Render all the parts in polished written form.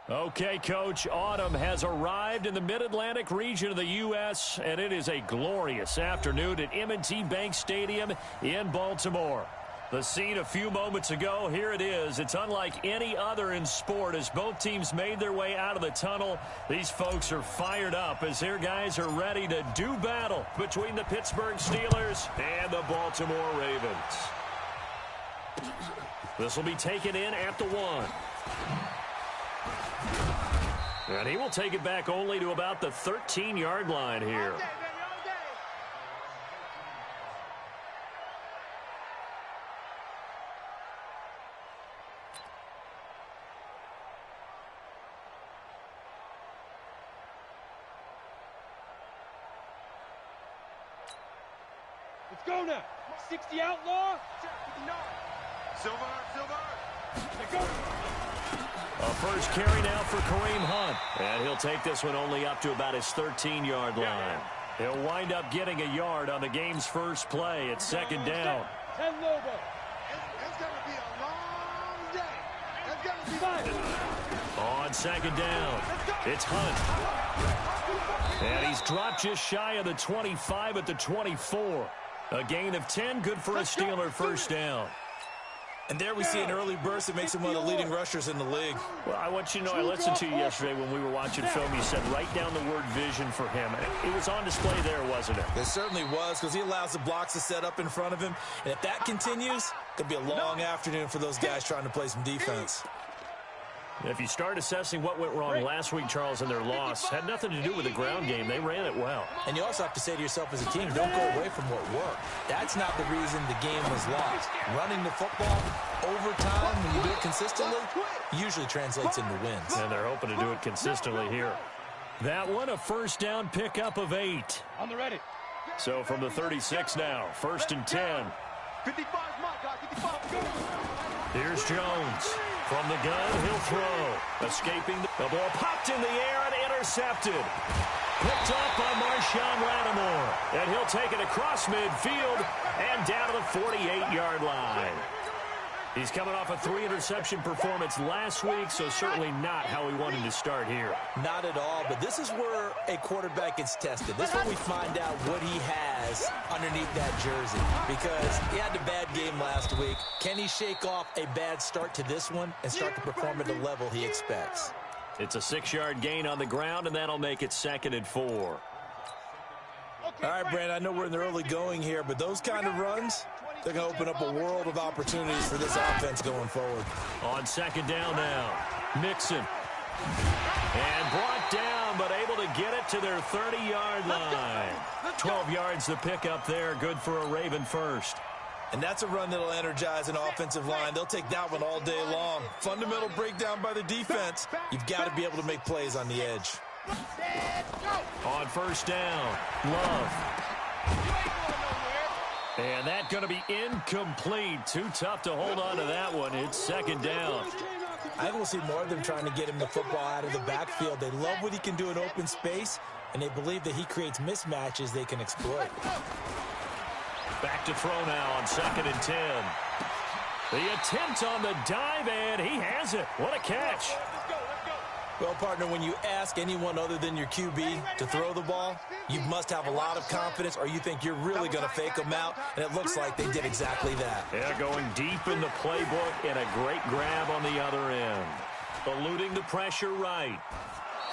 Okay, Coach, autumn has arrived in the Mid-Atlantic region of the U.S., and it is a glorious afternoon at M&T Bank Stadium in Baltimore. The scene a few moments ago, here it is. It's unlike any other in sport as both teams made their way out of the tunnel. These folks are fired up as their guys are ready to do battle between the Pittsburgh Steelers and the Baltimore Ravens. This will be taken in at the 1. And he will take it back only to about the 13-yard line here. Let's go now. 60 outlaw. Silver. Let's go. A first carry now for Kareem Hunt. And he'll take this one only up to about his 13-yard line. He'll wind up getting a yard on the game's first play at second down. 10 Lobo. It's going to be a long day. It's going to be On second down, it's Hunt. And he's dropped just shy of the 25 at the 24. A gain of 10, good for a Steeler first down. And there we see an early burst that makes him one of the leading rushers in the league. Well, I want you to know, I listened to you yesterday when we were watching film. You said write down the word vision for him. It was on display there, wasn't it? It certainly was, because he allows the blocks to set up in front of him. And if that continues, it could be a long afternoon for those guys trying to play some defense. If you start assessing what went wrong last week, Charles, in their loss, had nothing to do with the ground game. They ran it well. And you also have to say to yourself as a team, don't go away from what worked. That's not the reason the game was lost. Running the football over time, when you do it consistently, usually translates into wins. And they're hoping to do it consistently here. That one, a first down pickup of 8. On the ready. So from the 36 now, 1st and 10. 55 mark, guys. 55. Go. Here's Jones. From the gun, he'll throw. Escaping. The ball popped in the air and intercepted. Picked up by Marshawn Lattimore. And he'll take it across midfield and down to the 48-yard line. He's coming off a 3-interception performance last week, so certainly not how he wanted to start here. Not at all, but this is where a quarterback gets tested. This is where we find out what he has underneath that jersey, because he had a bad game last week. Can he shake off a bad start to this one and start to perform at the level he expects? It's a 6-yard gain on the ground, and that'll make it 2nd and 4. All right, Brandon, I know we're in the early going here, but those kind of runs, they're going to open up a world of opportunities for this offense going forward. On second down now, Mixon. And brought down, but able to get it to their 30-yard line. 12 yards the pickup there, good for a Raven first. And that's a run that'll energize an offensive line. They'll take that one all day long. Fundamental breakdown by the defense. You've got to be able to make plays on the edge. On first down, Love. And that's going to be incomplete. Too tough to hold on to that one. It's second down. I think we'll see more of them trying to get him the football out of the backfield. They love what he can do in open space, and they believe that he creates mismatches they can exploit. Back to throw now on 2nd and 10. The attempt on the dive, and he has it. What a catch. Well, partner, when you ask anyone other than your QB to throw the ball, you must have a lot of confidence, or you think you're really going to fake them out, and it looks like they did exactly that. Yeah, going deep in the playbook and a great grab on the other end. Eluding the pressure right.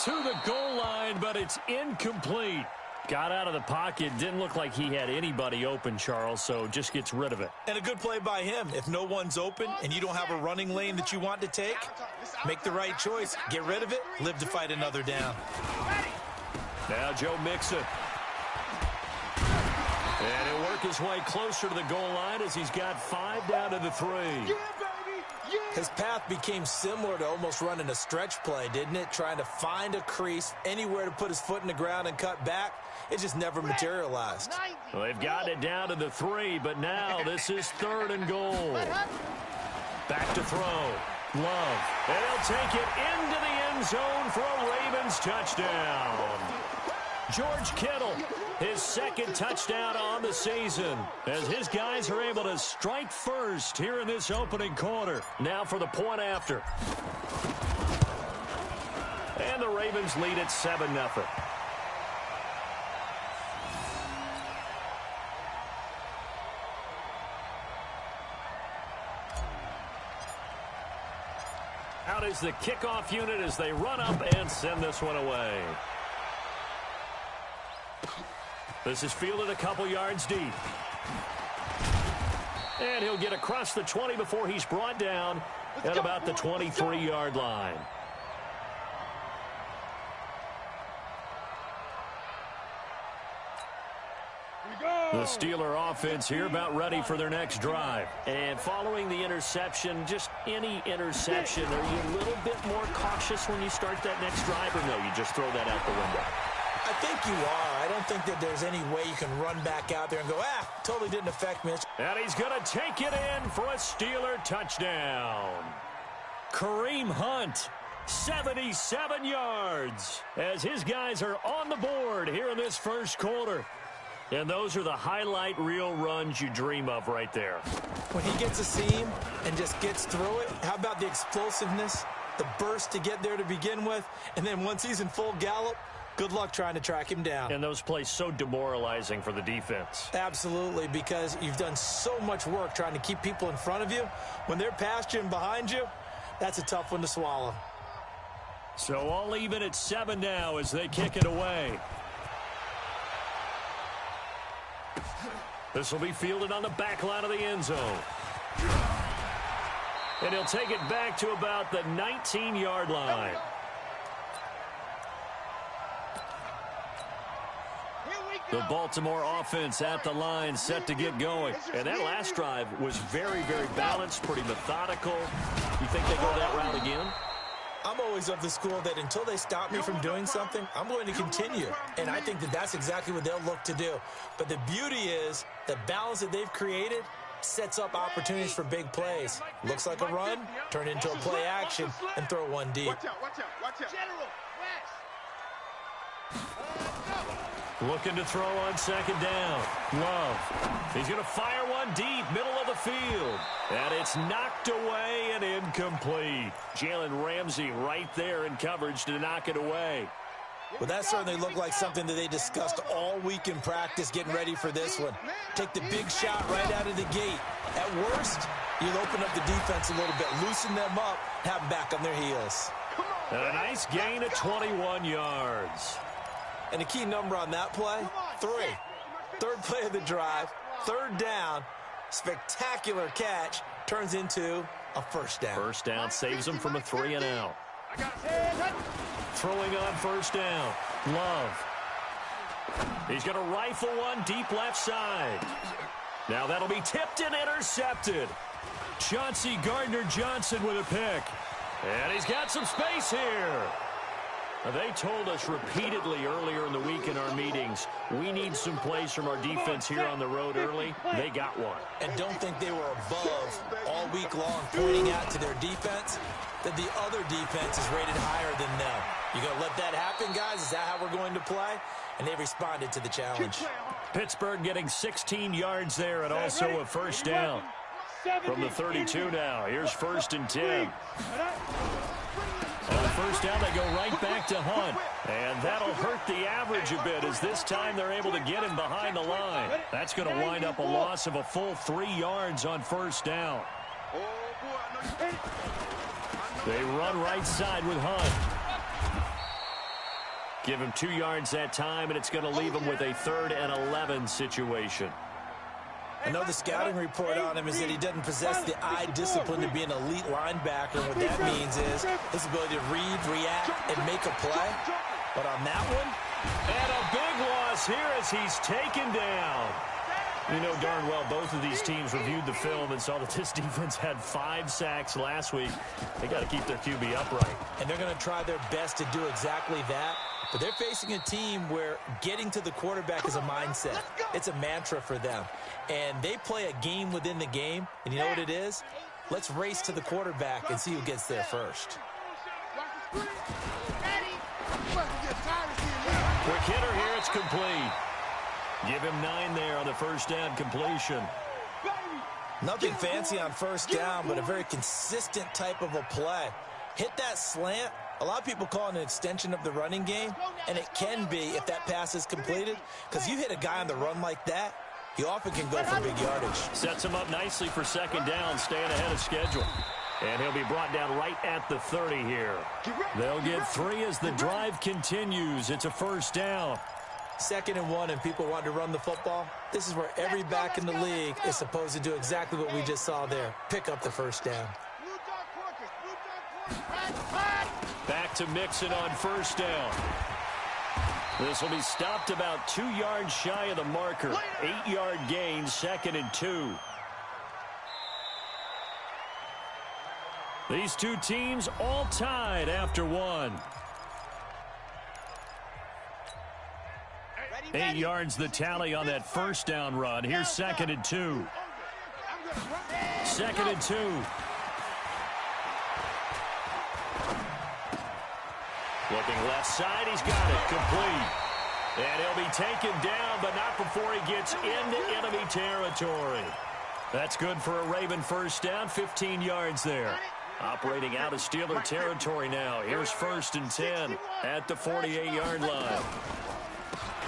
To the goal line, but it's incomplete. Got out of the pocket. Didn't look like he had anybody open, Charles, so just gets rid of it. And a good play by him. If no one's open and you don't have a running lane that you want to take, make the right choice. Get rid of it. Live to fight another down. Now Joe Mixon. And he'll work his way closer to the goal line as he's got 5 down to the 3. His path became similar to almost running a stretch play, didn't it? Trying to find a crease, anywhere to put his foot in the ground and cut back. It just never materialized. Well, they've gotten it down to the 3, but now this is 3rd and goal. Back to throw. Love. And he'll take it into the end zone for a Ravens touchdown. George Kittle, his 2nd touchdown on the season, as his guys are able to strike first here in this opening quarter. Now for the point after. And the Ravens lead at 7-0. Out is the kickoff unit as they run up and send this one away. This is fielded a couple yards deep. And he'll get across the 20 before he's brought down at about the 23-yard line. The Steeler offense here about ready for their next drive. And following the interception, just any interception, are you a little bit more cautious when you start that next drive, or no, you just throw that out the window? I think you are. I don't think that there's any way you can run back out there and go, totally didn't affect me. And he's going to take it in for a Steeler touchdown. Kareem Hunt, 77 yards, as his guys are on the board here in this first quarter. And those are the highlight reel runs you dream of right there. When he gets a seam and just gets through it, how about the explosiveness, the burst to get there to begin with, and then once he's in full gallop, good luck trying to track him down. And those plays so demoralizing for the defense. Absolutely, because you've done so much work trying to keep people in front of you. When they're past you and behind you, that's a tough one to swallow. So all even at 7 now as they kick it away. This will be fielded on the back line of the end zone. And he'll take it back to about the 19-yard line. The Baltimore offense at the line, set to get going. And that last drive was very, very balanced, pretty methodical. You think they go that route again? I'm always of the school that until they stop me from doing something, I'm going to continue. And I think that that's exactly what they'll look to do. But the beauty is the balance that they've created sets up opportunities for big plays. Looks like a run, turn into a play action, and throw one deep. Watch out, watch out, watch out. General, Looking to throw on second down. Love. He's going to fire one deep, middle of the field. And it's knocked away and incomplete. Jalen Ramsey right there in coverage to knock it away. Well, that certainly looked like something that they discussed all week in practice getting ready for this one. Take the big shot right out of the gate. At worst, you'll open up the defense a little bit, loosen them up, have them back on their heels. And a nice gain of 21 yards. And the key number on that play, 3. Third play of the drive, third down, spectacular catch, turns into a first down. First down saves him from a 3-and-out. Throwing on first down, Love. He's going to rifle one deep left side. Now that'll be tipped and intercepted. Chauncey Gardner-Johnson with a pick. And he's got some space here. They told us repeatedly earlier in the week in our meetings, we need some plays from our defense here on the road early. They got one. And don't think they were above all week long pointing out to their defense that the other defense is rated higher than them. You going to let that happen, guys? Is that how we're going to play? And they responded to the challenge. Pittsburgh getting 16 yards there and also a first down. From the 32 now, here's 1st and 10. On first down, they go right back to Hunt. And that'll hurt the average a bit as this time they're able to get him behind the line. That's going to wind up a loss of a full 3 yards on first down. They run right side with Hunt. Give him 2 yards that time, and it's going to leave him with a 3rd and 11 situation. I know the scouting report on him is that he doesn't possess the eye discipline to be an elite linebacker. And what that means is his ability to read, react, and make a play. But on that one, and a big loss here as he's taken down. You know darn well both of these teams reviewed the film and saw that this defense had 5 sacks last week. They got to keep their QB upright. And they're going to try their best to do exactly that. But they're facing a team where getting to the quarterback is a mindset. It's a mantra for them. And they play a game within the game. And you know what it is? Let's race to the quarterback and see who gets there first. Quick hitter here, it's complete. Give him 9 there on the first down completion. Nothing fancy on first down, but a very consistent type of a play. Hit that slant A lot of people call it an extension of the running game, and it can be if that pass is completed, because you hit a guy on the run like that, he often can go for big yardage. Sets him up nicely for second down, staying ahead of schedule. And he'll be brought down right at the 30 here. They'll get 3 as the drive continues. It's a first down. 2nd and 1, and people want to run the football. This is where every back in the league is supposed to do exactly what we just saw there. Pick up the first down. Back to Mixon on first down. This will be stopped about 2 yards shy of the marker. 8-yard gain, 2nd and 2. These two teams all tied after 1. 8 yards the tally on that first down run. Here's 2nd and 2. 2nd and 2. Looking left side, he's got it, complete. And he'll be taken down, but not before he gets into enemy territory. That's good for a Raven first down, 15 yards there. Operating out of Steeler territory now. Here's 1st and 10 at the 48-yard line.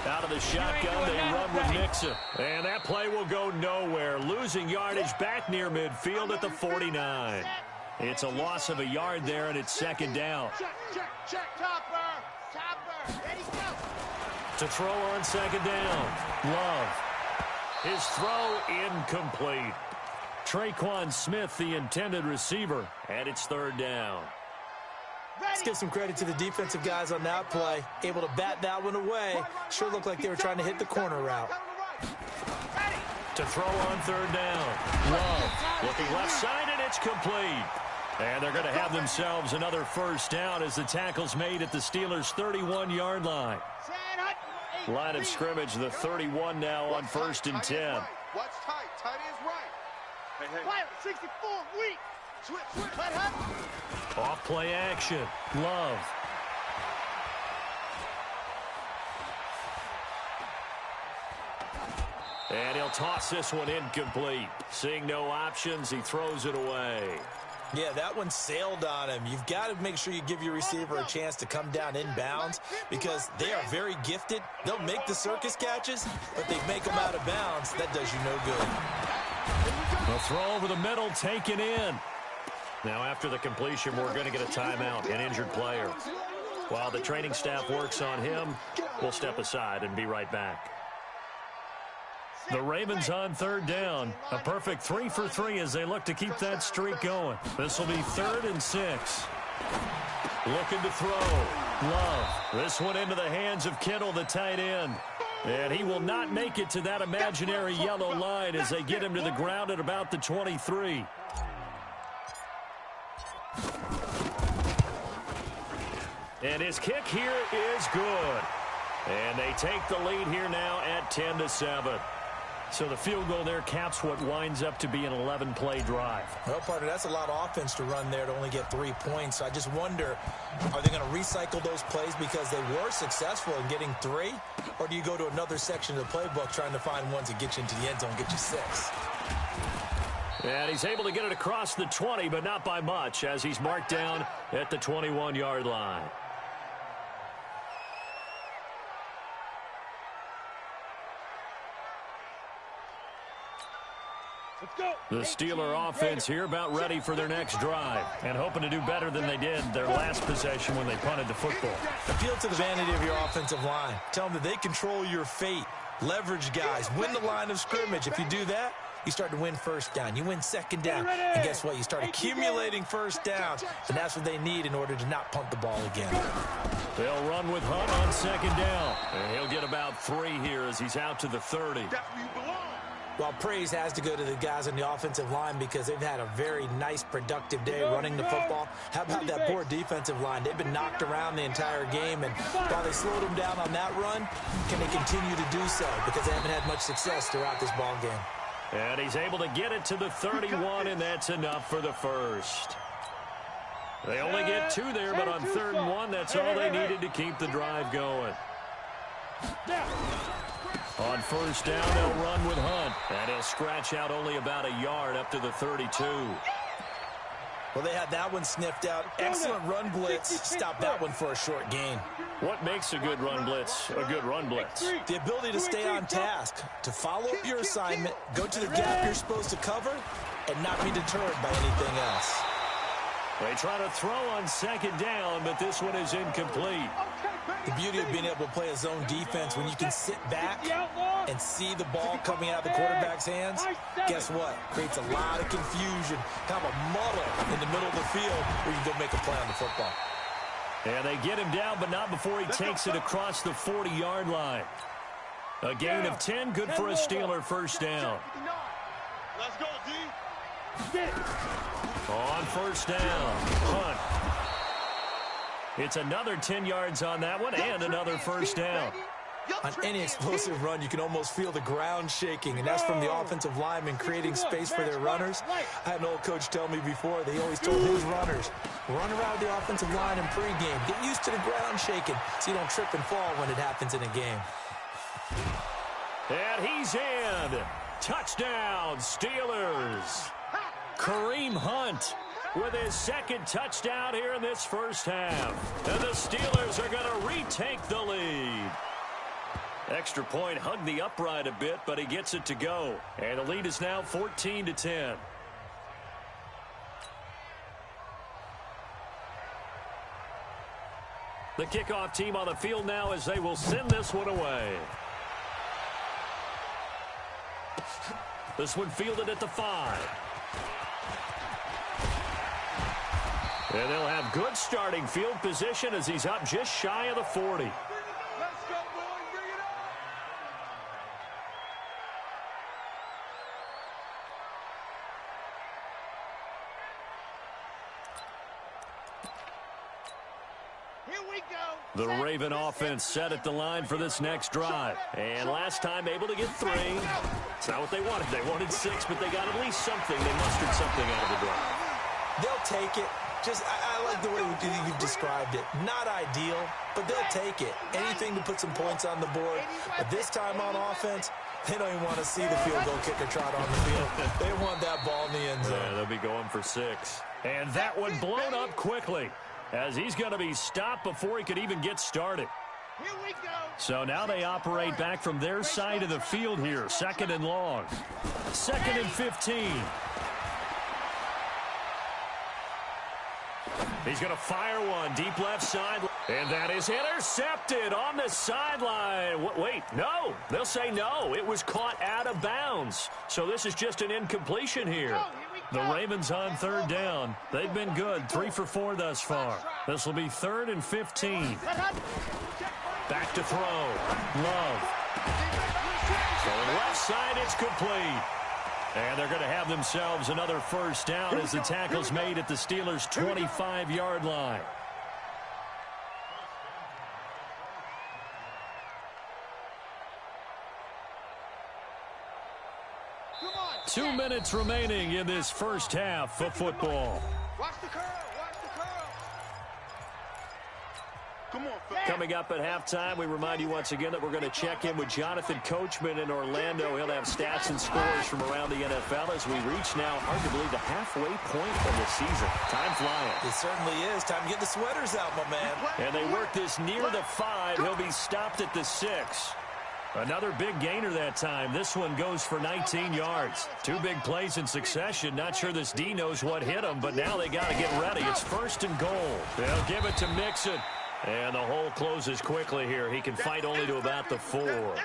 Out of the shotgun, they run with Mixon. And that play will go nowhere. Losing yardage back near midfield at the 49. It's a loss of a yard there, and it's 2nd down. Check, topper, ready, go. To throw on 2nd down. Love. His throw incomplete. Traquan Smith, the intended receiver, and it's 3rd down. Let's give some credit to the defensive guys on that play. Able to bat that one away. Sure looked like they were trying to hit the corner route. To throw on 3rd down. Love looking left side, and it's complete. And they're going to have themselves another first down as the tackle's made at the Steelers' 31-yard line. Line of scrimmage, the 31 now on 1st and 10. Watch tight. Tight is right. Pilot 64, weak. Switch. Off play action. Love. And he'll toss this one incomplete. Seeing no options, he throws it away. Yeah, that one sailed on him. You've got to make sure you give your receiver a chance to come down inbounds because they are very gifted. They'll make the circus catches, but they make them out of bounds. That does you no good. The throw over the middle, taken in. Now, after the completion, we're going to get a timeout, an injured player. While the training staff works on him, we'll step aside and be right back. The Ravens on 3rd down. A perfect 3 for 3 as they look to keep that streak going. This will be 3rd and 6. Looking to throw. Love. This one into the hands of Kittle, the tight end. And he will not make it to that imaginary yellow line as they get him to the ground at about the 23. And his kick here is good. And they take the lead here now at 10-7. So the field goal there caps what winds up to be an 11-play drive. Well, partner, that's a lot of offense to run there to only get 3 points. So I just wonder, are they going to recycle those plays because they were successful in getting 3? Or do you go to another section of the playbook trying to find ones that get you into the end zone, get you 6? And he's able to get it across the 20, but not by much as he's marked down at the 21-yard line. The Steeler offense here about ready for their next drive and hoping to do better than they did their last possession when they punted the football. Appeal to the vanity of your offensive line. Tell them that they control your fate. Leverage guys. Win the line of scrimmage. If you do that, you start to win first down. You win second down. And guess what? You start accumulating first downs. And that's what they need in order to not punt the ball again. They'll run with Hunt on second down. And he'll get about 3 here as he's out to the 30. Well, praise has to go to the guys on the offensive line because they've had a very nice, productive day running the football. How about that poor defensive line? They've been knocked around the entire game, and while they slowed them down on that run, can they continue to do so? Because they haven't had much success throughout this ball game. And he's able to get it to the 31, and that's enough for the first. They only get 2 there, but on 3rd and 1, that's all they needed to keep the drive going. On first down, they'll run with Hunt. And he'll scratch out only about a yard up to the 32. Well, they had that one sniffed out. Excellent run blitz. Stop that one for a short gain. What makes a good run blitz a good run blitz? The ability to stay on task, to follow up your assignment, go to the gap you're supposed to cover, and not be deterred by anything else. They try to throw on second down, but this one is incomplete. The beauty of being able to play a zone defense when you can sit back and see the ball coming out of the quarterback's hands, guess what? Creates a lot of confusion, kind of a muddle in the middle of the field where you can go make a play on the football. And they get him down, but not before he takes it across the 40-yard line. A gain of 10, good for a Steeler first down. Let's go, D. On first down, Hunt. It's another 10 yards on that one and another first down. On any explosive run, you can almost feel the ground shaking, and that's from the offensive linemen creating space for their runners. I had an old coach tell me before, they always told his runners, run around the offensive line in pregame. Get used to the ground shaking so you don't trip and fall when it happens in a game. And he's in. Touchdown, Steelers. Kareem Hunt with his second touchdown here in this first half. And the Steelers are going to retake the lead. Extra point hugged the upright a bit, but he gets it to go. And the lead is now 14-10. The kickoff team on the field now as they will send this one away. This one fielded at the 5. And they'll have good starting field position as he's up just shy of the 40. Let's go, boys. Bring it on. Here we go. The Raven offense set at the line for this next drive. And last time able to get 3. It's not what they wanted. They wanted 6, but they got at least something. They mustered something out of the drive. They'll take it. I like the way you described it. Not ideal, but they'll take it. Anything to put some points on the board. But this time on offense, they don't even want to see the field goal kicker trot on the field. They want that ball in the end zone. Yeah, they'll be going for 6. And that one blown up quickly as he's going to be stopped before he could even get started. Here we go. So now they operate back from their side of the field here. 2nd and long. 2nd and 15. He's going to fire one deep left side. And that is intercepted on the sideline. Wait, no. They'll say no. It was caught out of bounds. So this is just an incompletion here. The Ravens on 3rd down. They've been good. 3 for 4 thus far. This will be 3rd and 15. Back to throw. Love. Going left side, it's complete. And they're going to have themselves another first down as the tackle's made at the Steelers' 25-yard line. Come on. 2 minutes remaining in this first half of football. Watch the curl. Watch the curl. Come on, Phil. Coming up at halftime, we remind you once again that we're going to check in with Jonathan Coachman in Orlando. He'll have stats and scores from around the NFL as we reach now arguably the halfway point of the season. Time flying. It certainly is. Time to get the sweaters out, my man. And they work this near the 5. He'll be stopped at the 6. Another big gainer that time. This one goes for 19 yards. 2 big plays in succession. Not sure this D knows what hit him, but now they got to get ready. It's 1st and goal. They'll give it to Mixon. And the hole closes quickly here. He can fight only to about the 4.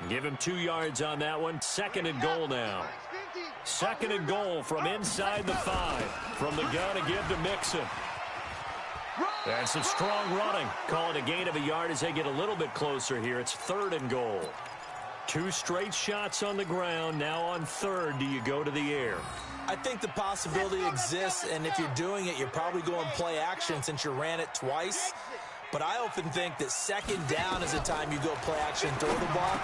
Give him 2 yards on that one. 2nd and goal now. 2nd and goal from inside the 5. From the gun to give to Mixon. And some strong running. Call it a gain of a yard as they get a little bit closer here. It's 3rd and goal. 2 straight shots on the ground. Now on 3rd, do you go to the air? I think the possibility exists, and if you're doing it, you're probably going play action since you ran it twice. But I often think that 2nd down is the time you go play action, throw the ball.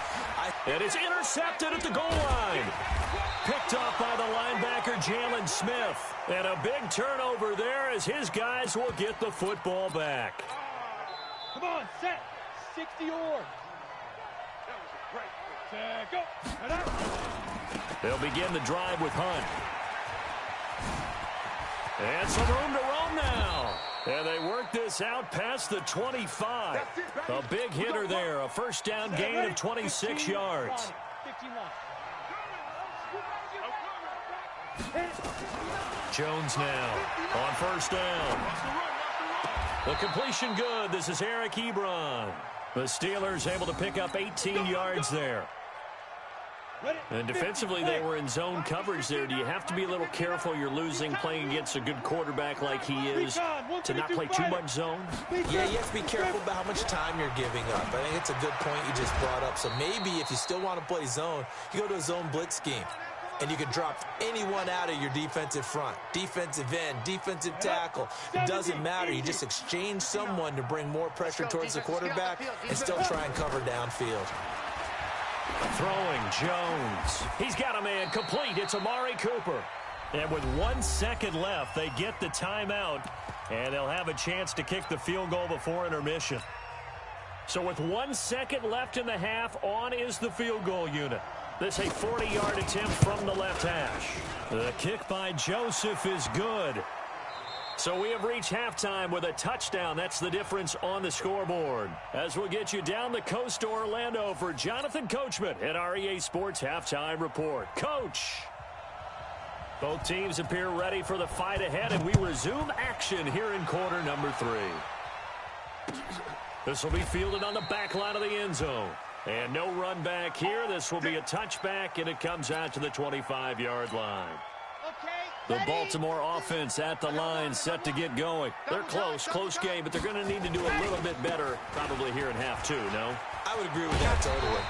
And it's intercepted at the goal line. Picked off by the linebacker, Jalen Smith. And a big turnover there as his guys will get the football back. Come on, set. 60 yards. That was a great. Go. They'll begin the drive with Hunt. And some room to roam now. And they work this out past the 25. A big hitter there. A first down gain of 26 yards. Jones now on first down. The completion good. This is Eric Ebron. The Steelers able to pick up 18 yards there. And defensively, they were in zone coverage there. Do you have to be a little careful? You're losing playing against a good quarterback like he is to not play too much zone? Yeah, you have to be careful about how much time you're giving up. I think it's a good point you just brought up. So maybe if you still want to play zone, you go to a zone blitz scheme. And you can drop anyone out of your defensive front, defensive end, defensive tackle. It doesn't matter. You just exchange someone to bring more pressure towards the quarterback and still try and cover downfield. Throwing Jones. He's got a man complete. It's Amari Cooper. And with 1 second left, they get the timeout, and they'll have a chance to kick the field goal before intermission. So with 1 second left in the half, on is the field goal unit. This a 40-yard attempt from the left hash. The kick by Joseph is good. So we have reached halftime with a touchdown. That's the difference on the scoreboard. As we'll get you down the coast to Orlando for Jonathan Coachman at our EA Sports Halftime Report. Coach! Both teams appear ready for the fight ahead, and we resume action here in quarter number 3. This will be fielded on the back line of the end zone. And no run back here. This will be a touchback, and it comes out to the 25-yard line. The Baltimore offense at the line, set to get going. They're close game, but they're going to need to do a little bit better probably here in half 2, no? I would agree with that totally.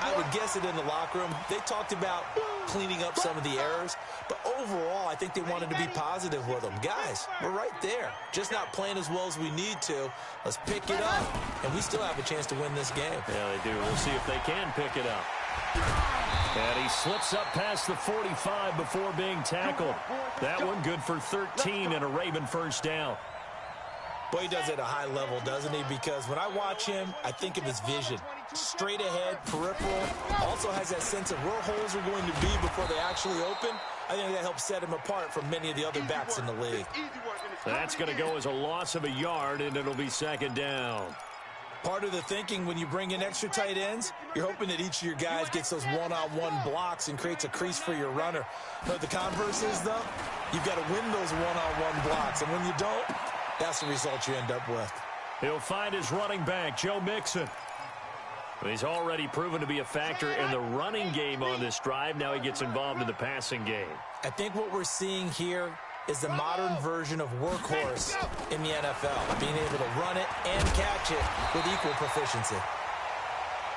I would guess it in the locker room. They talked about cleaning up some of the errors, but overall, I think they wanted to be positive with them. Guys, we're right there. Just not playing as well as we need to. Let's pick it up, and we still have a chance to win this game. Yeah, they do. We'll see if they can pick it up. And he slips up past the 45 before being tackled. That one good for 13 and a Raven first down. Boy, he does it at a high level, doesn't he? Because when I watch him, I think of his vision. Straight ahead, peripheral. Also has that sense of where holes are going to be before they actually open. I think that helps set him apart from many of the other backs in the league. That's going to go as a loss of a yard, and it'll be second down. Part of the thinking when you bring in extra tight ends, you're hoping that each of your guys gets those one-on-one blocks and creates a crease for your runner. But the converse is, though, you've got to win those one-on-one blocks. And when you don't, that's the result you end up with. He'll find his running back, Joe Mixon. He's already proven to be a factor in the running game on this drive. Now he gets involved in the passing game. I think what we're seeing here is the modern version of workhorse in the NFL, being able to run it and catch it with equal proficiency.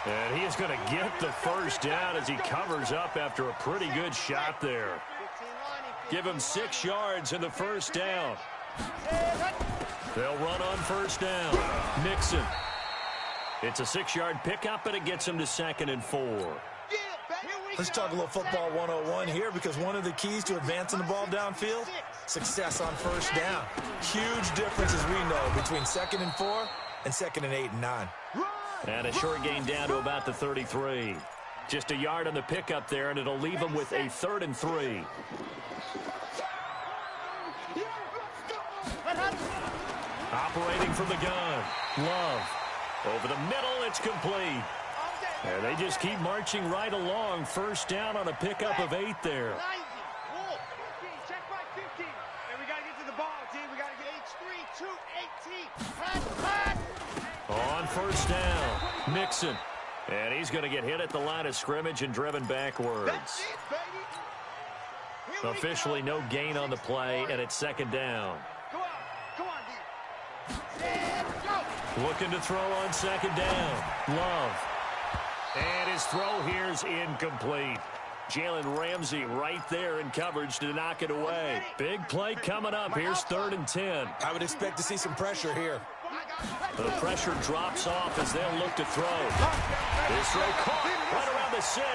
And he is going to get the first down as he covers up after a pretty good shot there. Give him 6 yards in the first down. They'll run on first down. Mixon. It's a 6-yard pickup, and it gets him to 2nd and 4. Let's talk a little football 101 here, because one of the keys to advancing the ball downfield, success on first down. Huge difference, as we know, between 2nd and 4 and 2nd and 8 and 9. And a short gain down to about the 33. Just a yard on the pickup there, and it'll leave him with a 3rd and 3. Operating from the gun. Love. Over the middle, it's complete. And they just keep marching right along. First down on a pickup of 8 there. Check by 15. And we got to get to the ball, team. We got to get H3, 2, 18. On first down, Mixon. And he's going to get hit at the line of scrimmage and driven backwards. Officially no gain on the play, and it's 2nd down. Go on, D. Looking to throw on 2nd down. Love. And his throw here is incomplete. Jalen Ramsey right there in coverage to knock it away. Big play coming up. Here's 3rd and 10. I would expect to see some pressure here. The pressure drops off as they'll look to throw. This throw caught right around the 6.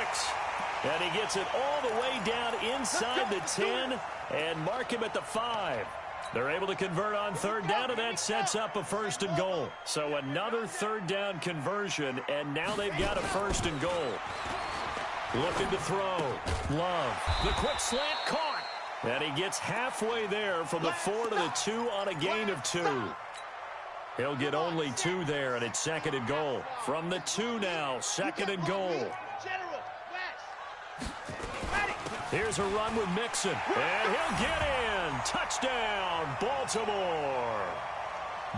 And he gets it all the way down inside the 10 and mark him at the 5. They're able to convert on 3rd down, and that sets up a 1st and goal. So another 3rd down conversion, and now they've got a 1st and goal. Looking to throw. Love. The quick slant caught. And he gets halfway there from the 4 to the 2 on a gain of 2. He'll get only 2 there, and it's 2nd and goal. From the 2 now, 2nd and goal. Here's a run with Mixon, and he'll get in. Touchdown, Baltimore.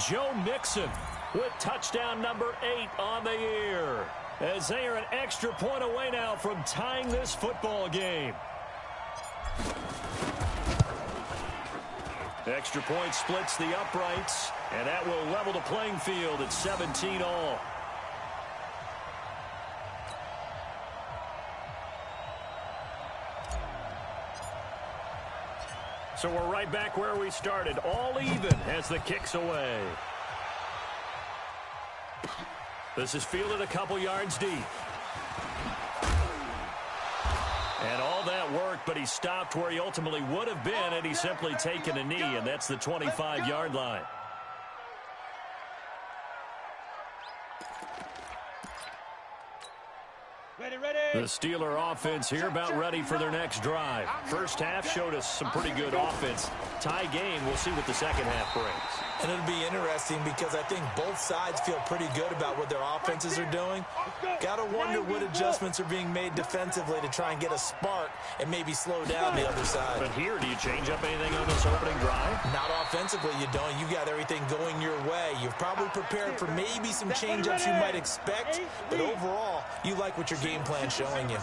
Joe Mixon with touchdown number 8 on the year, as they are an extra point away now from tying this football game. Extra point splits the uprights, and that will level the playing field at 17 all. So we're right back where we started, all even as the kick's away. This is fielded a couple yards deep. And all that worked, but he stopped where he ultimately would have been, and he's simply taken a knee, and that's the 25-yard line. The Steeler offense here about ready for their next drive. First half showed us some pretty good offense. Tie game, we'll see what the second half brings. And it'll be interesting because I think both sides feel pretty good about what their offenses are doing. Got to wonder what adjustments are being made defensively to try and get a spark and maybe slow down the other side. But here, do you change up anything on this opening drive? Not offensively, you don't. You got everything going your way. You've probably prepared for maybe some change-ups you might expect, but overall, you like what your game plan's showing you.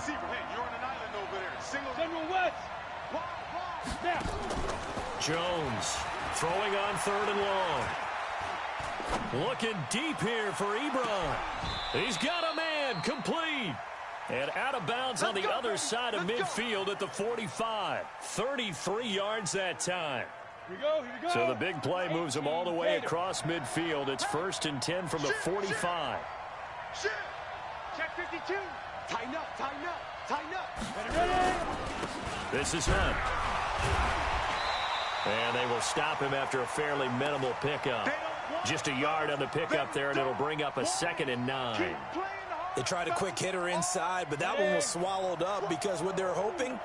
Jones throwing on 3rd and long. Looking deep here for Ebron. He's got a man, complete. And out of bounds on the other side of midfield at the 45. 33 yards that time. Here we go. So the big play moves him all the way across midfield. It's 1st and 10 from the 45. Check 52. Tighten up. This is Hunt. And they will stop him after a fairly minimal pickup. Just a yard on the pickup there, and it'll bring up a 2nd and 9. They tried a quick hitter inside, but that one was swallowed up because what they're hoping,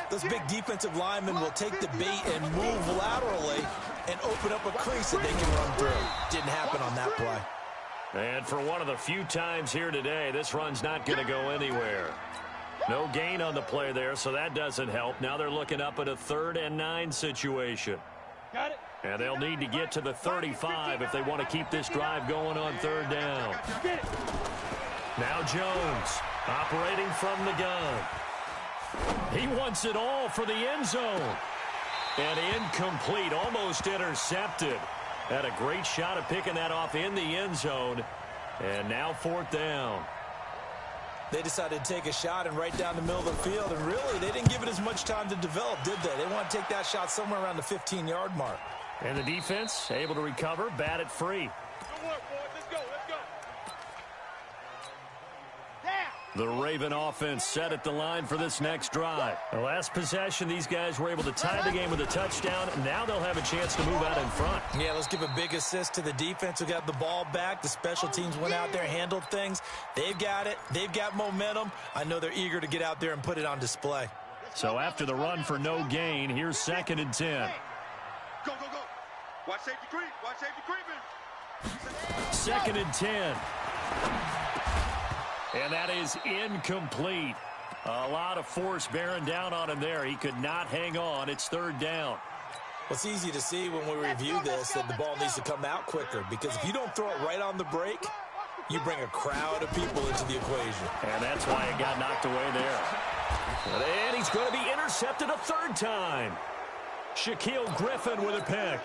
those big defensive linemen will take the bait and move laterally and open up a crease that they can run through. Didn't happen on that play. And for one of the few times here today, this run's not going to go anywhere. No gain on the play there, so that doesn't help. Now they're looking up at a 3rd and 9 situation. Got it. And they'll need to get to the 35 if they want to keep this drive going on 3rd down. Now Jones operating from the gun. He wants it all for the end zone. And incomplete, almost intercepted. Had a great shot at picking that off in the end zone. And now 4th down. They decided to take a shot and right down the middle of the field, and really, they didn't give it as much time to develop, did they? They want to take that shot somewhere around the 15-yard mark. And the defense able to recover, bat it free. Good work, boys. Let's go. The Raven offense set at the line for this next drive. The last possession, these guys were able to tie the game with a touchdown. Now they'll have a chance to move out in front. Yeah, let's give a big assist to the defense who got the ball back. The special teams went out there, handled things. They've got it. They've got momentum. I know they're eager to get out there and put it on display. So after the run for no gain, here's 2nd and 10. Go. Watch safety creeping. 2nd and 10. And that is incomplete. A lot of force bearing down on him there. He could not hang on. It's 3rd down. Well, it's easy to see when we review this that the ball needs to come out quicker, because if you don't throw it right on the break, you bring a crowd of people into the equation. And that's why it got knocked away there. And he's going to be intercepted a 3rd time. Shaquille Griffin with a pick.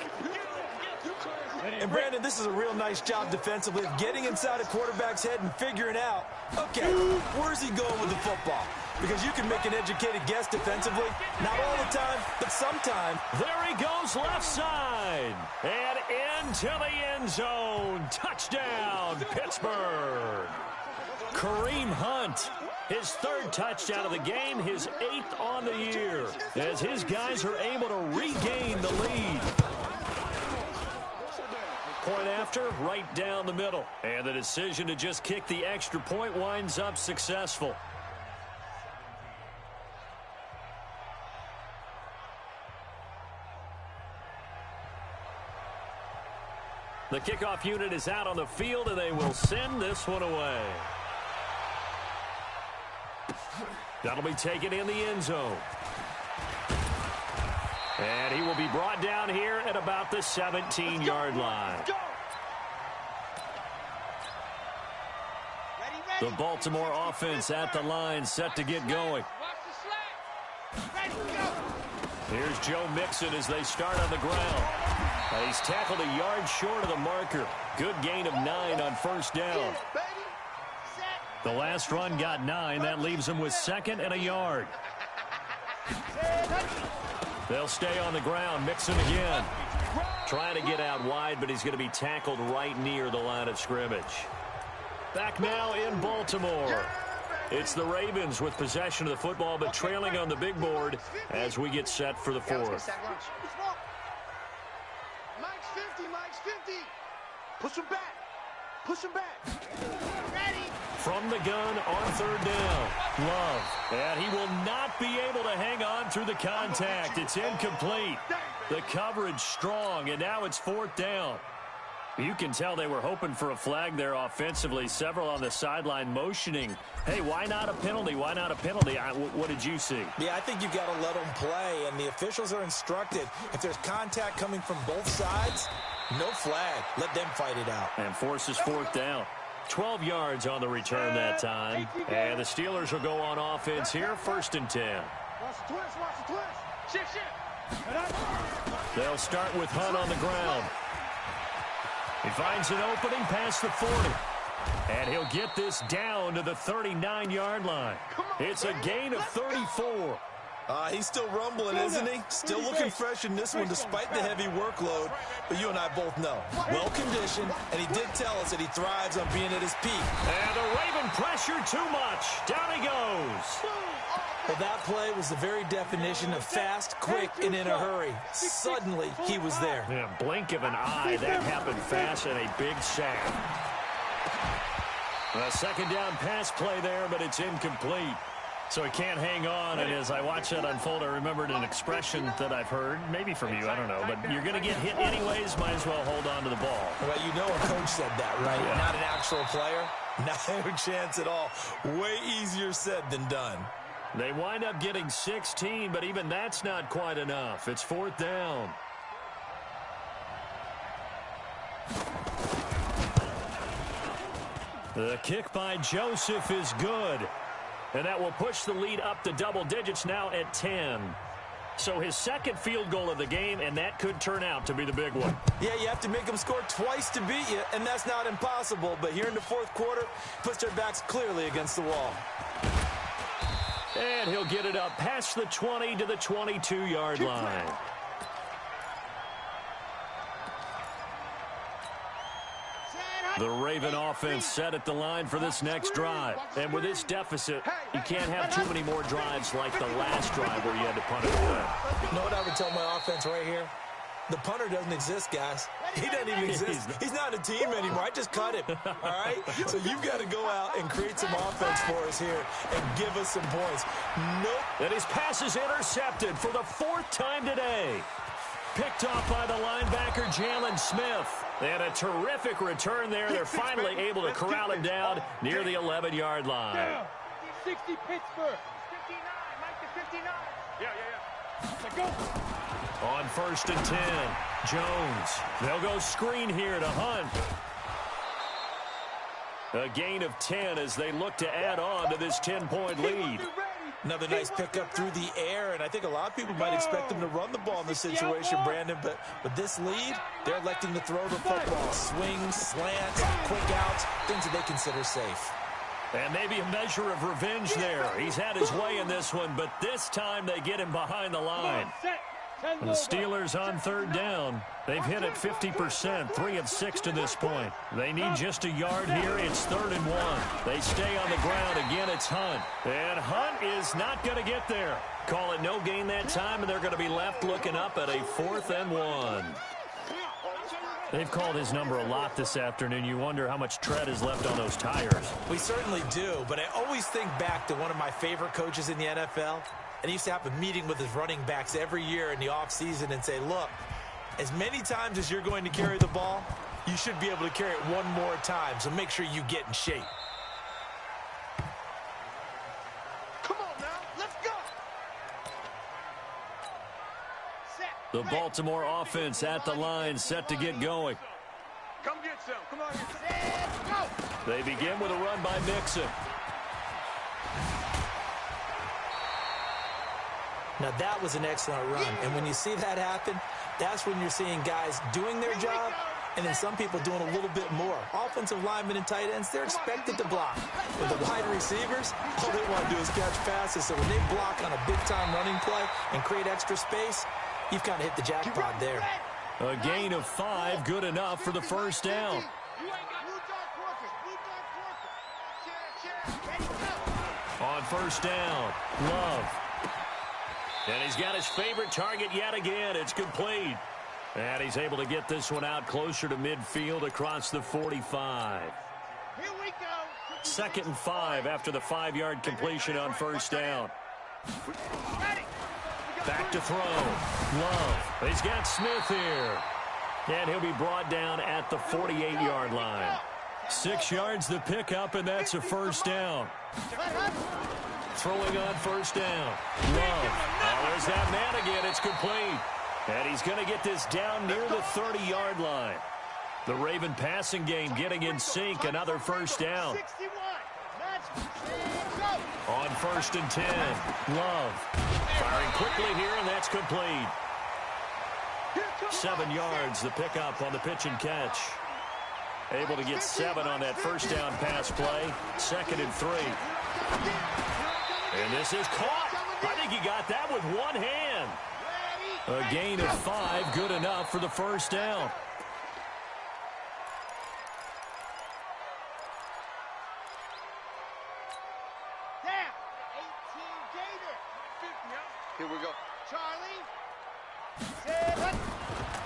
And, Brandon, this is a real nice job defensively of getting inside a quarterback's head and figuring out, okay, where's he going with the football? Because you can make an educated guess defensively. Not all the time, but sometimes. There he goes left side. And into the end zone. Touchdown, Pittsburgh. Kareem Hunt. His 3rd touchdown of the game, his 8th on the year, as his guys are able to regain the lead. Point after, right down the middle. And the decision to just kick the extra point winds up successful. The kickoff unit is out on the field, and they will send this one away. That'll be taken in the end zone. And he will be brought down here at about the 17-yard line. The Baltimore offense at the line, set to get going. Here's Joe Mixon as they start on the ground. He's tackled a yard short of the marker. Good gain of 9 on first down. The last run got 9. That leaves him with 2nd and a yard. They'll stay on the ground. Mixon again. Trying to get out wide, but he's going to be tackled right near the line of scrimmage. Back now in Baltimore. It's the Ravens with possession of the football, but trailing on the big board as we get set for the fourth. Mike's 50, Mike's 50. Push him back. Push him back. Ready. From the gun on third down. Love. And he will not be able to hang on through the contact. It's incomplete. The coverage strong, and now it's 4th down. You can tell they were hoping for a flag there offensively. Several on the sideline motioning. Hey, why not a penalty? Why not a penalty? What did you see? Yeah, I think you've got to let them play, and the officials are instructed. If there's contact coming from both sides, no flag. Let them fight it out. And forces 4th down. 12 yards on the return that time. And the Steelers will go on offense here, 1st and 10. Watch the twist, watch the twist. Shift. They'll start with Hunt on the ground. He finds an opening past the 40. And he'll get this down to the 39-yard line. It's a gain of 34. He's still rumbling, isn't he? Still looking fresh in this one despite the heavy workload. But you and I both know. Well-conditioned, and he did tell us that he thrives on being at his peak. And the Raven pressure too much. Down he goes. Well, that play was the very definition of fast, quick, and in a hurry. Suddenly, he was there. Yeah, blink of an eye, that happened fast, and a big sack. A 2nd down pass play there, but it's incomplete. So he can't hang on, and as I watch that unfold, I remembered an expression that I've heard, maybe from you, I don't know, but you're going to get hit anyways, might as well hold on to the ball. Well, you know a coach said that, right? Yeah. Not an actual player. No chance at all. Way easier said than done. They wind up getting 16, but even that's not quite enough. It's 4th down. The kick by Joseph is good. And that will push the lead up to double digits now at 10. So his 2nd field goal of the game, and that could turn out to be the big one. Yeah, you have to make them score twice to beat you, and that's not impossible. But here in the 4th quarter, puts their backs clearly against the wall. And he'll get it up past the 20 to the 22-yard line. The Raven offense set at the line for this next drive. And with this deficit, you can't have too many more drives like the last drive where you had to punt it away. You know what I would tell my offense right here? The punter doesn't exist, guys. He doesn't even exist. He's not a team anymore. I just cut him, all right? So you've got to go out and create some offense for us here and give us some points. Nope. And his pass is intercepted for the 4th time today. Picked off by the linebacker, Jalen Smith. And a terrific return there. They're finally able to corral him down near the 11-yard line. 60 Pittsburgh. 59. Mike to 59. Yeah. Let's go. On 1st and 10, Jones. They'll go screen here to Hunt. A gain of 10 as they look to add on to this 10-point lead. Another nice pickup through the air, and I think a lot of people might expect them to run the ball in this situation, Brandon, but with this lead, they're electing to throw the football. Swings, slants, quick outs, things that they consider safe. And maybe a measure of revenge there. He's had his way in this one, but this time they get him behind the line. And the Steelers on 3rd down. They've hit it 50%, 3 of 6 to this point. They need just a yard here. It's 3rd and 1. They stay on the ground. Again, it's Hunt. And Hunt is not going to get there. Call it no gain that time, and they're going to be left looking up at a 4th and 1. They've called his number a lot this afternoon. You wonder how much tread is left on those tires. We certainly do, but I always think back to one of my favorite coaches in the NFL. And he used to have a meeting with his running backs every year in the offseason and say, look, as many times as you're going to carry the ball, you should be able to carry it one more time, so make sure you get in shape. Come on now, let's go. The Baltimore offense at the line, set to get going. Come get some. Come on here. They begin with a run by Mixon. Now, that was an excellent run. And when you see that happen, that's when you're seeing guys doing their job and then some people doing a little bit more. Offensive linemen and tight ends, they're expected to block. But the wide receivers, all they want to do is catch passes. So when they block on a big-time running play and create extra space, you've kind of hit the jackpot there. A gain of 5, good enough for the first down. On first down, Love. And he's got his favorite target yet again. It's complete. And he's able to get this one out closer to midfield across the 45. Here we go. 2nd and 5 after the 5-yard completion on first down. Back to throw. Love. He's got Smith here. And he'll be brought down at the 48-yard line. 6 yards the pickup, and that's a first down. Throwing on first down. Love. Oh, there's that man again. It's complete. And he's going to get this down near the 30-yard line. The Raven passing game getting in sync. Another first down. On 1st and 10. Love. Firing quickly here, and that's complete. 7 yards, the pickup on the pitch and catch. Able to get 7 on that first down pass play. 2nd and 3. And this is caught. I think he got that with one hand. A gain of 5, good enough for the first down. Here we go. Charlie.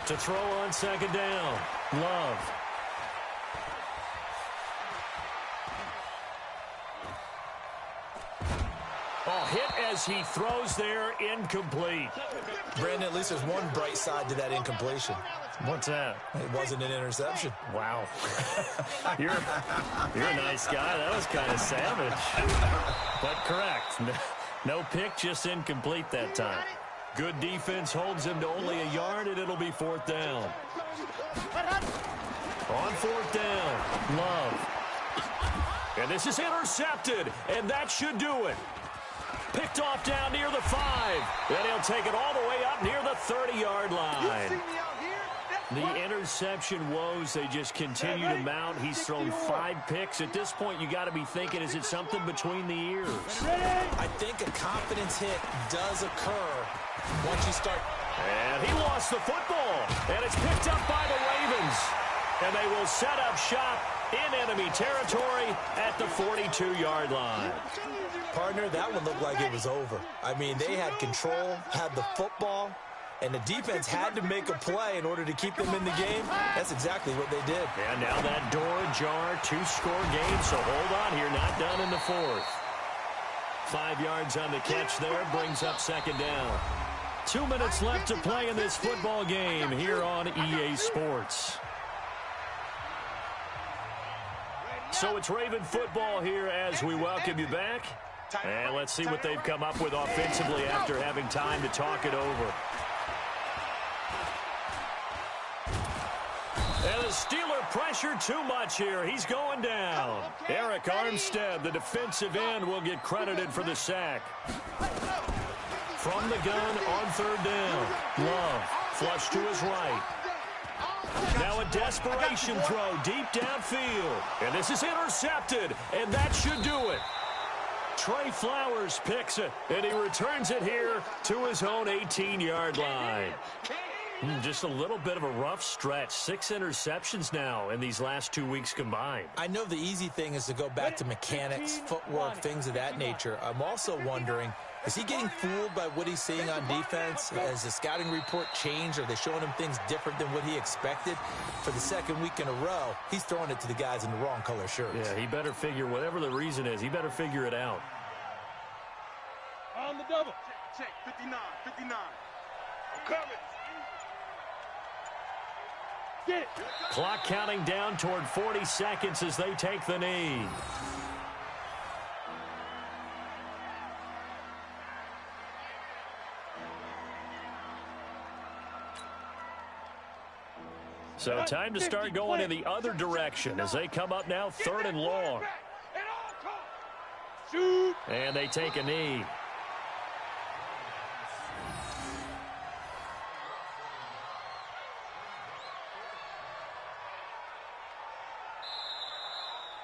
To throw on 2nd down. Love. Oh, hit as he throws there, incomplete. Brandon, at least there's one bright side to that incompletion. What's that? It wasn't an interception. Wow. You're a nice guy. That was kind of savage. But correct. No pick, just incomplete that time. Good defense holds him to only a yard, and it'll be 4th down. On 4th down, Love. And this is intercepted, and that should do it. Picked off down near the 5. And he'll take it all the way up near the 30-yard line. The interception woes, they just continue to mount. He's thrown 5 picks. At this point, you got to be thinking, is it something between the ears? I think a confidence hit does occur once you start. And he lost the football. And it's picked up by the Ravens. And they will set up shop in enemy territory at the 42-yard line. Partner, that one looked like it was over. I mean, they had control, had the football, and the defense had to make a play in order to keep them in the game. That's exactly what they did. And now that door ajar, 2-score game, so hold on here, not done in the 4th. 5 yards on the catch there, brings up 2nd down. 2 minutes left to play in this football game here on EA Sports. So it's Raven football here as we welcome you back. And let's see what they've come up with offensively after having time to talk it over. And the Steeler pressure too much here. He's going down. Eric Armstead, the defensive end, will get credited for the sack. From the gun on 3rd down. Love, flush to his right. Now a desperation throw deep downfield. And this is intercepted, and that should do it. Trey Flowers picks it, and he returns it here to his own 18-yard line. Just a little bit of a rough stretch. 6 interceptions now in these last 2 weeks combined. I know the easy thing is to go back to mechanics, footwork, things of that nature. I'm also wondering, is he getting fooled by what he's seeing on defense? Has the scouting report changed? Are they showing him things different than what he expected? For the 2nd week in a row, he's throwing it to the guys in the wrong color shirts. Yeah, he better figure, whatever the reason is, he better figure it out. On the double. Check, 59, 59. I'm coming. Get it. Clock counting down toward 40 seconds as they take the knee. So time to start going in the other direction as they come up now 3rd and long. Shoot. And they take a knee.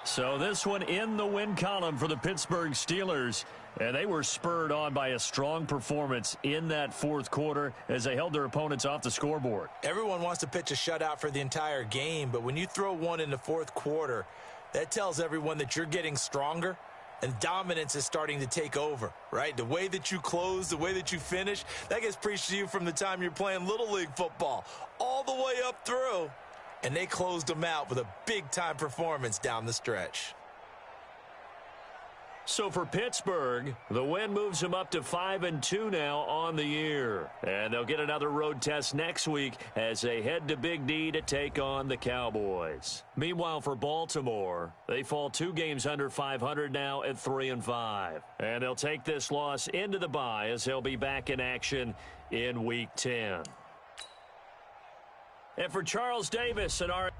So this one in the win column for the Pittsburgh Steelers. And they were spurred on by a strong performance in that 4th quarter as they held their opponents off the scoreboard. Everyone wants to pitch a shutout for the entire game, but when you throw one in the 4th quarter, that tells everyone that you're getting stronger and dominance is starting to take over, right? The way that you close, the way that you finish, that gets preached to you from the time you're playing Little League football all the way up through. And they closed them out with a big-time performance down the stretch. So for Pittsburgh, the win moves them up to 5-2 now on the year. And they'll get another road test next week as they head to Big D to take on the Cowboys. Meanwhile, for Baltimore, they fall 2 games under 500 now at 3-5. And they'll take this loss into the bye as they'll be back in action in Week 10. And for Charles Davis and our